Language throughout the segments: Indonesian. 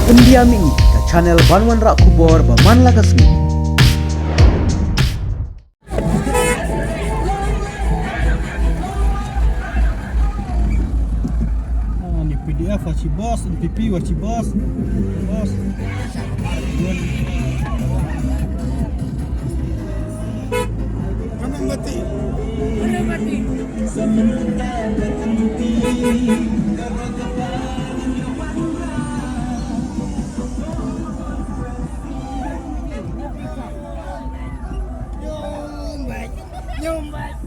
Pendiami ke channel Banwan Rak Kubor Baman Lagasmi. Ni PDF waci bos, NPP waci bos. Bos. Mana mati? Mana mati? Nyombat.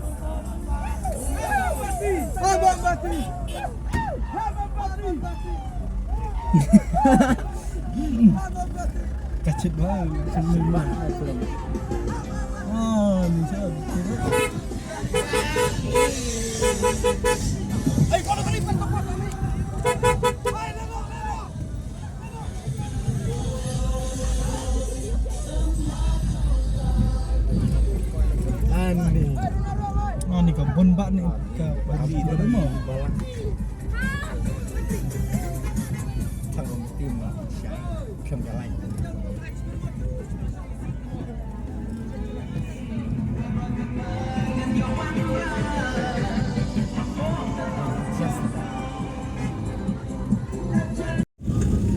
Abang mati. Kacet banget, seneng banget. Oh, ini siapa? Ayo kalau terlibat tempat ini. Ani kebun bak nih ke bagi itu mau balang. Tanggung tim lah, siapa jalan.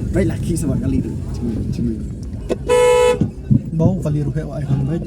Baiklah, kisah buat kali itu. Cuma. Bau kali ruhek wa ikan baik.